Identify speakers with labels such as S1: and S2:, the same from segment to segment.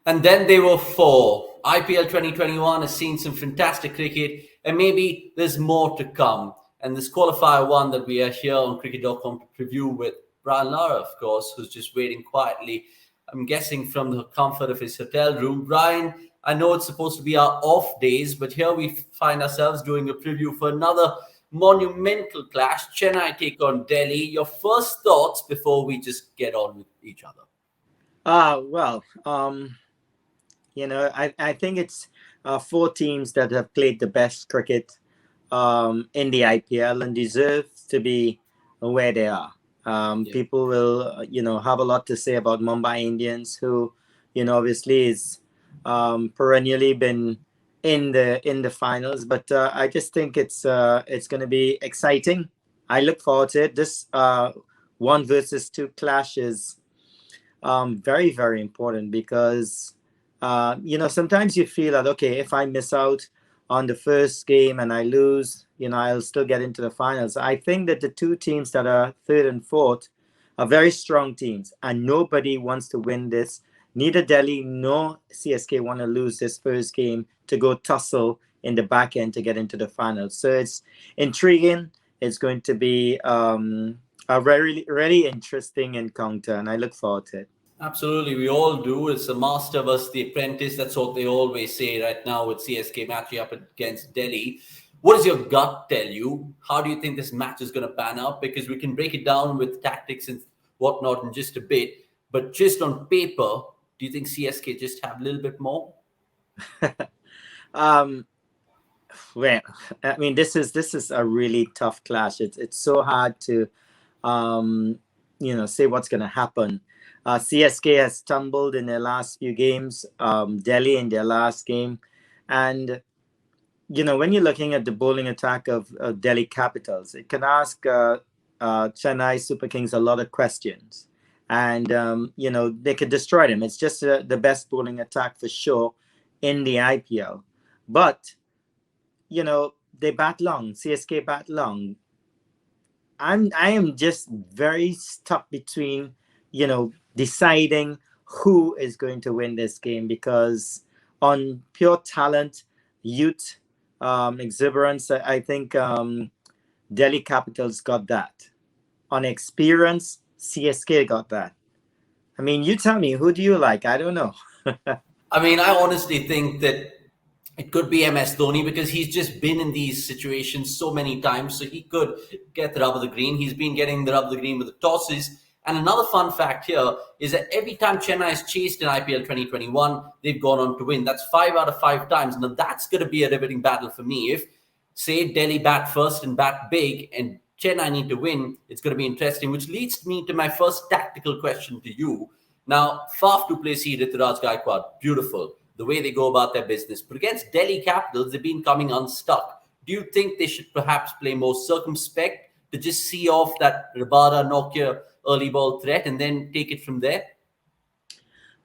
S1: And then they were four. IPL 2021 has seen some fantastic cricket, and maybe there's more to come. And this qualifier one that we are here on cricket.com to preview with Brian Lara, of course, who's just waiting quietly, I'm guessing from the comfort of his hotel room. Brian, I know it's supposed to be our off days, but here we find ourselves doing a preview for another monumental clash. Chennai take on Delhi. Your first thoughts before we just get on with each other?
S2: Well, I think it's four teams that have played the best cricket in the IPL and deserve to be where they are.
S1: Yeah.
S2: People will, have a lot to say about Mumbai Indians, who, obviously is perennially been in the finals. But I just think it's going to be exciting. I look forward to it. This one versus two clash is very, very important because, sometimes you feel that, okay, if I miss out on the first game and I lose, I'll still get into the finals. I think that the two teams that are third and fourth are very strong teams, and nobody wants to win this. Neither Delhi nor CSK want to lose this first game to go tussle in the back end to get into the finals. So it's intriguing. It's going to be a very, really interesting encounter, and I look forward to it.
S1: Absolutely, we all do. It's a master versus the apprentice. That's what they always say right now with CSK matching up against Delhi. What does your gut tell you? How do you think this match is going to pan out? Because we can break it down with tactics and whatnot in just a bit. But just on paper, do you think CSK just have a little bit more?
S2: um, well, I mean, this is a really tough clash. It's so hard to say what's going to happen. CSK has stumbled in their last few games. Delhi in their last game, and when you're looking at the bowling attack of Delhi Capitals, it can ask Chennai Super Kings a lot of questions, and they could destroy them. It's just the best bowling attack for sure in the IPL, but they bat long. CSK bat long. I am just very stuck between deciding who is going to win this game, because on pure talent, youth, exuberance, I think Delhi Capitals got that. On experience, CSK got that. I mean, you tell me, who do you like? I don't know.
S1: I mean, I honestly think that it could be MS Dhoni because he's just been in these situations so many times. So he could get the rub of the green. He's been getting the rub of the green with the tosses. And another fun fact here is that every time Chennai is chased in IPL 2021, they've gone on to win. That's 5 out of 5 times. Now, that's going to be a riveting battle for me. If, say, Delhi bat first and bat big and Chennai need to win, it's going to be interesting, which leads me to my first tactical question to you. Now, Faf du Plessis, Rituraj Gaikwad, beautiful, the way they go about their business. But against Delhi Capitals, they've been coming unstuck. Do you think they should perhaps play more circumspect to just see off that Rabada Nokia early ball threat and then take it from there?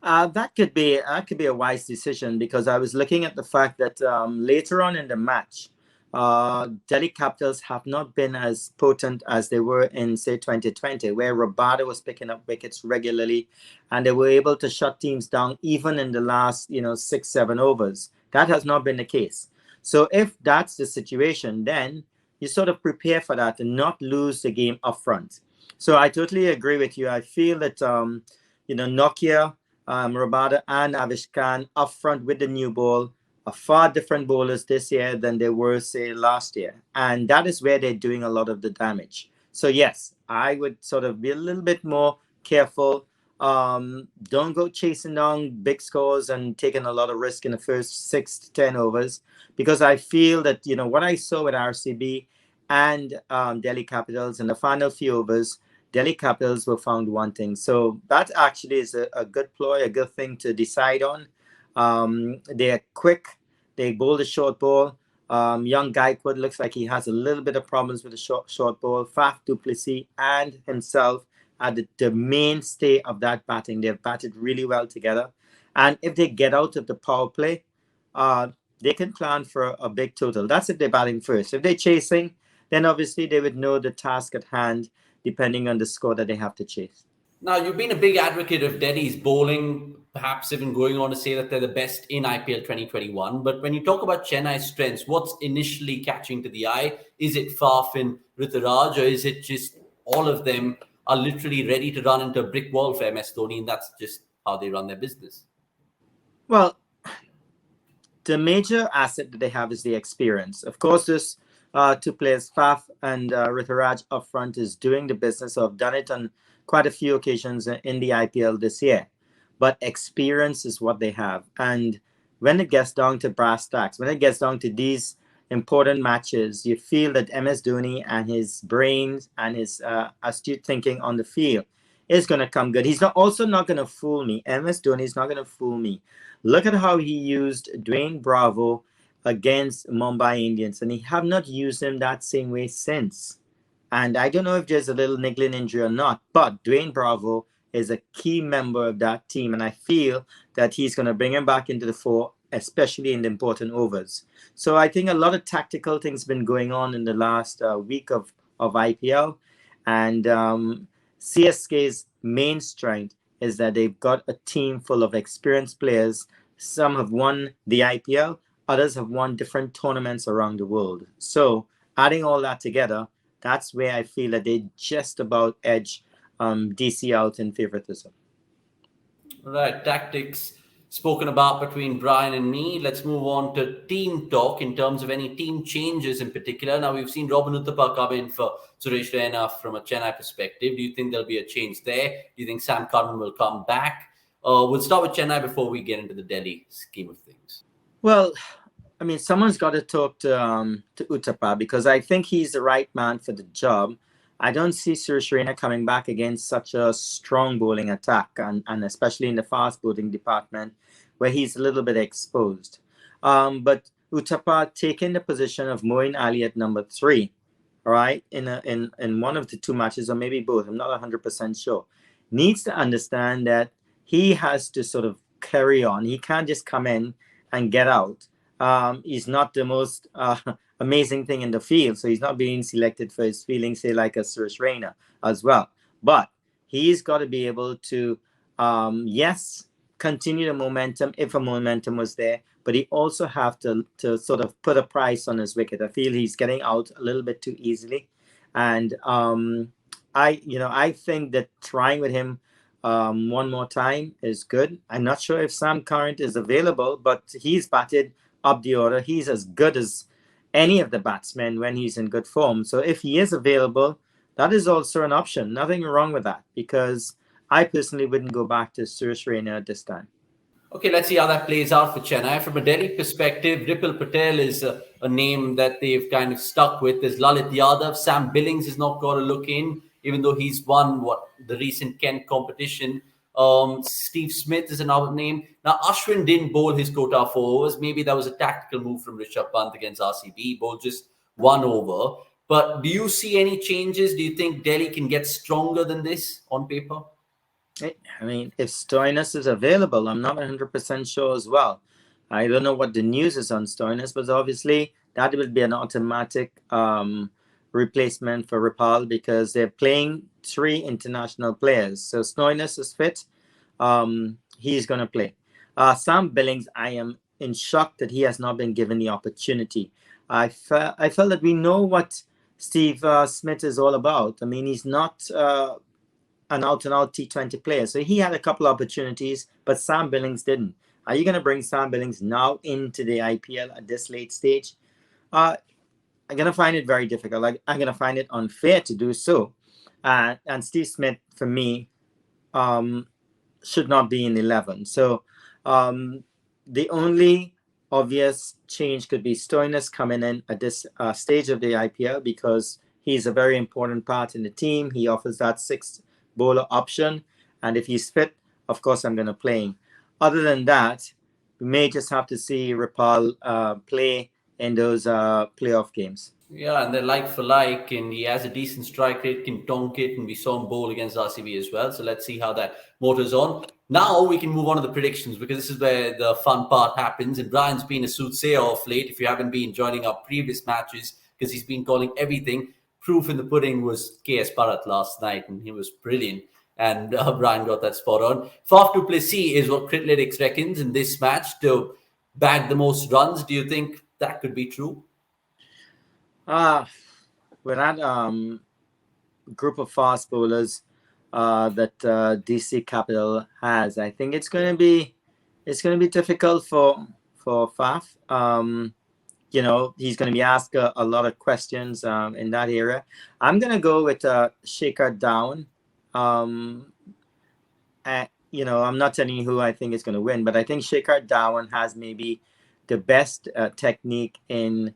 S2: That could be a wise decision, because I was looking at the fact that later on in the match, Delhi Capitals have not been as potent as they were in, say, 2020, where Rabada was picking up wickets regularly, and they were able to shut teams down even in the last 6-7 overs. That has not been the case. So if that's the situation, then you sort of prepare for that and not lose the game up front. So I totally agree with you. I feel that Nokia, Rabada, and Avish Khan up front with the new ball are far different bowlers this year than they were, say, last year. And that is where they're doing a lot of the damage. So, yes, I would sort of be a little bit more careful. Don't go chasing down big scores and taking a lot of risk in the first 6 to 10 overs, because I feel that, what I saw with RCB and Delhi Capitals in the final few overs, Delhi Capitals were found wanting. So that actually is a good ploy, a good thing to decide on. They're quick. They bowl the short ball. Young Gaikwad looks like he has a little bit of problems with the short ball. Faf du Plessis and himself are the mainstay of that batting. They've batted really well together. And if they get out of the power play, they can plan for a big total. That's if they're batting first. If they're chasing, then obviously they would know the task at hand, depending on the score that they have to chase.
S1: Now, you've been a big advocate of Delhi's bowling, perhaps even going on to say that they're the best in IPL 2021. But when you talk about Chennai's strengths, what's initially catching to the eye? Is it Faf and Rituraj, or is it just all of them are literally ready to run into a brick wall for MS Dhoni, and that's just how they run their business?
S2: Well, the major asset that they have is the experience. Of course, this two players, Faf and Rituraj up front, is doing the business. So I've done it on quite a few occasions in the IPL this year. But experience is what they have. And when it gets down to brass tacks, when it gets down to these important matches, you feel that MS Dhoni and his brains and his astute thinking on the field is going to come good. He's also not going to fool me. MS Dhoni is not going to fool me. Look at how he used Dwayne Bravo against Mumbai Indians, and he have not used him that same way since. And I don't know if there's a little niggling injury or not, but Dwayne Bravo is a key member of that team, and I feel that he's going to bring him back into the fore, especially in the important overs. So I think a lot of tactical things been going on in the last week of IPL, and CSK's main strength is that they've got a team full of experienced players. Some have won the IPL, others have won different tournaments around the world. So adding all that together, that's where I feel that they just about edge DC out in favoritism.
S1: Right, tactics spoken about between Brian and me. Let's move on to team talk in terms of any team changes in particular. Now, we've seen Robin Uthappa come in for Suresh Raina from a Chennai perspective. Do you think there'll be a change there? Do you think Sam Curran will come back? We'll start with Chennai before we get into the Delhi scheme of things.
S2: Well, I mean, someone's got to talk to Uthappa, because I think he's the right man for the job. I don't see Suresh Raina coming back against such a strong bowling attack, and especially in the fast bowling department, where he's a little bit exposed. But Uthappa taking the position of Moeen Ali at number 3, all right, in one of the two matches, or maybe both, I'm not 100% sure, needs to understand that he has to sort of carry on. He can't just come in and get out. He's not the most amazing thing in the field, so he's not being selected for his feelings, say like a Suresh Raina as well. But he's got to be able to, yes, continue the momentum if a momentum was there, but he also have to sort of put a price on his wicket. I feel he's getting out a little bit too easily, and I think that trying with him one more time is good. I'm not sure if Sam Curran is available, but he's batted up the order. He's as good as any of the batsmen when he's in good form. So if he is available, that is also an option. Nothing wrong with that, because I personally wouldn't go back to Suresh Raina at this time.
S1: Okay, let's see how that plays out for Chennai. From a Delhi perspective, Ripple Patel is a name that they've kind of stuck with. There's Lalit Yadav. Sam Billings is not got to look in, even though he's won the recent Kent competition. Steve Smith is another name. Now, Ashwin didn't bowl his quota of 4 overs. Maybe that was a tactical move from Rishabh Pant against RCB. He bowled just 1 over. But do you see any changes? Do you think Delhi can get stronger than this on paper?
S2: I mean, if Stoinis is available, I'm not 100% sure as well. I don't know what the news is on Stoinis, but obviously that would be an automatic replacement for Rapal, because they're playing 3 international players. So Stoinis is fit. He's going to play. Sam Billings, I am in shock that he has not been given the opportunity. I felt that we know what Steve Smith is all about. I mean, he's not an out-and-out T20 player. So he had a couple of opportunities, but Sam Billings didn't. Are you going to bring Sam Billings now into the IPL at this late stage? I'm going to find it very difficult. I'm going to find it unfair to do so. And Steve Smith, for me, should not be in 11. So the only obvious change could be Stoinis coming in at this stage of the IPL, because he's a very important part in the team. He offers that 6th bowler option, and if he's fit, of course I'm going to play him. Other than that, we may just have to see Rapal play in those playoff games.
S1: Yeah, and they're like for like, and he has a decent strike rate, can donk it, and we saw him bowl against RCB as well. So let's see how that motors on. Now we can move on to the predictions, because this is where the fun part happens. And Brian's been a soothsayer of late. If you haven't been joining our previous matches, because he's been calling everything. Proof in the pudding was KS Bharat last night, and he was brilliant. And Brian got that spot on. Faf du Plessis is what Critlytics reckons in this match to bag the most runs. Do you think that could be true?
S2: With that group of fast bowlers that DC Capital has, I think it's going to be difficult for Faf. He's going to be asked a lot of questions in that area. I'm going to go with Shekhar Dhawan. I'm not telling you who I think is going to win, but I think Shekhar Dhawan has maybe the best technique in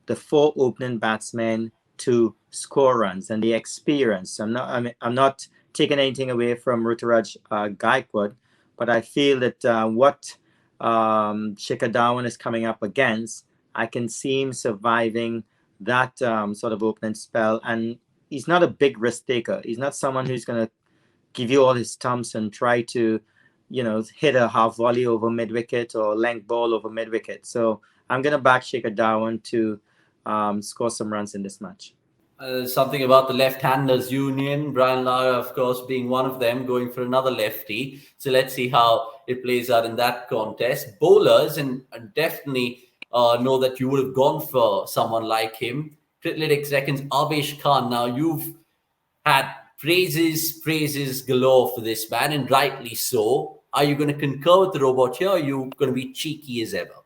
S2: the 4 opening batsmen to score runs and the experience. I'm not taking anything away from Ruturaj Gaikwad, but I feel that what Shekhar Dhawan is coming up against, I can see him surviving that sort of opening spell. And he's not a big risk taker. He's not someone who's going to give you all his stumps and try to, hit a half volley over mid wicket or length ball over mid wicket. So I'm going to back Shekhar Dhawan to score some runs in this match.
S1: Something about the left-handers union. Brian Lara, of course, being one of them, going for another lefty. So let's see how it plays out in that contest. Bowlers, and definitely know that you would have gone for someone like him. Critlytics reckons Avesh Khan. Now, you've had praises galore for this man, and rightly so. Are you going to concur with the robot here, or are you going to be cheeky as ever?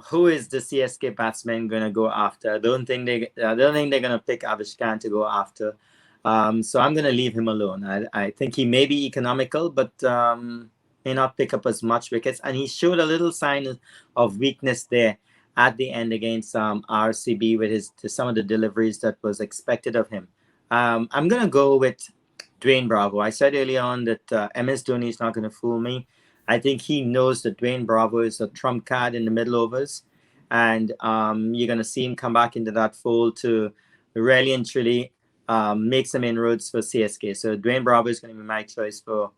S2: Who is the CSK batsman going to go after? I don't think they're going to pick Avesh Khan to go after. So I'm going to leave him alone. I think he may be economical, but may not pick up as much wickets. And he showed a little sign of weakness there at the end against RCB with some of the deliveries that was expected of him. I'm going to go with Dwayne Bravo. I said earlier on that MS Dhoni is not going to fool me. I think he knows that Dwayne Bravo is a trump card in the middle overs. And you're going to see him come back into that fold to really and truly make some inroads for CSK. So Dwayne Bravo is going to be my choice for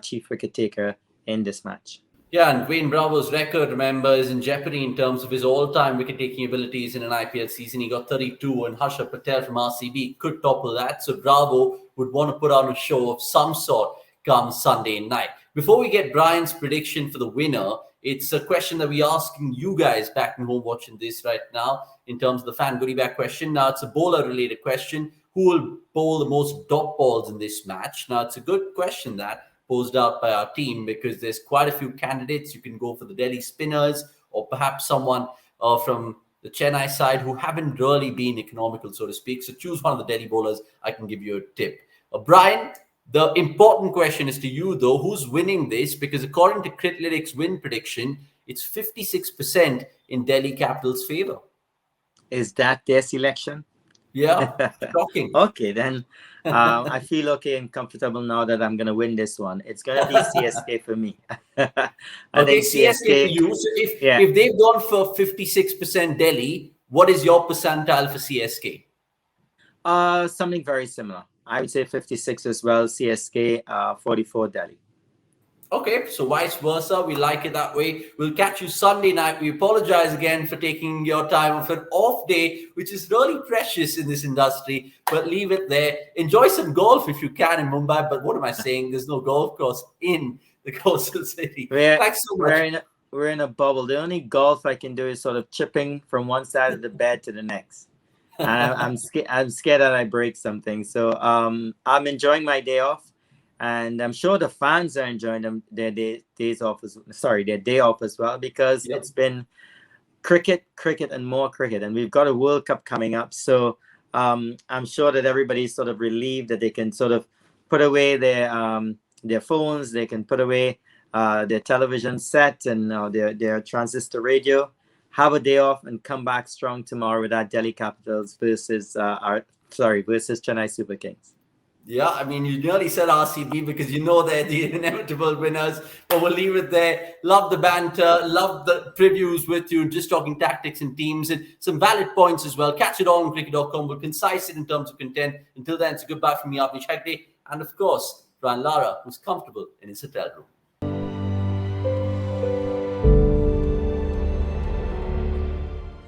S2: chief wicket taker in this match.
S1: Yeah, and Dwayne Bravo's record, remember, is in jeopardy in terms of his all-time wicket-taking abilities in an IPL season. He got 32, and Rishabh Pant from RCB could topple that. So Bravo would want to put on a show of some sort come Sunday night. Before we get Brian's prediction for the winner, it's a question that we're asking you guys back in home watching this right now in terms of the fan goodie bag question. Now, it's a bowler-related question. Who will bowl the most dot balls in this match? Now, it's a good question that posed out by our team because there's quite a few candidates. You can go for the Delhi spinners or perhaps someone from the Chennai side who haven't really been economical, so to speak. So choose one of the Delhi bowlers. I can give you a tip. Brian, the important question is to you, though. Who's winning this? Because according to Critlytics win prediction, it's 56% in Delhi Capital's favor.
S2: Is that their selection?
S1: Yeah, shocking.
S2: Okay, then I feel okay and comfortable now that I'm going to win this one. It's going to be CSK for me. I think
S1: CSK for you. So if they've gone for 56% Delhi, what is your percentile for CSK?
S2: Something very similar. I would say 56 as well. CSK, 44 Delhi.
S1: Okay, so vice versa. We like it that way. We'll catch you Sunday night. We apologize again for taking your time off an off day, which is really precious in this industry, but leave it there. Enjoy some golf if you can in Mumbai, but what am I saying? There's no golf course in the coastal city. Thanks so much.
S2: We're in a bubble. The only golf I can do is sort of chipping from one side of the bed to the next. I'm scared that I break something. So I'm enjoying my day off. And I'm sure the fans are enjoying their day off as well, because it's been cricket, and more cricket. And we've got a World Cup coming up. So I'm sure that everybody's sort of relieved that they can sort of put away their phones, they can put away their television set and their transistor radio, have a day off, and come back strong tomorrow with that Delhi Capitals versus Chennai Super Kings.
S1: Yeah, I mean, you nearly said RCB because you know they're the inevitable winners, but we'll leave it there. Love the banter, love the previews with you, just talking tactics and teams and some valid points as well. Catch it all on cricket.com. We'll concise it in terms of content. Until then, it's a goodbye from me, Avnish Hegde, and of course, Brian Lara, who's comfortable in his hotel room.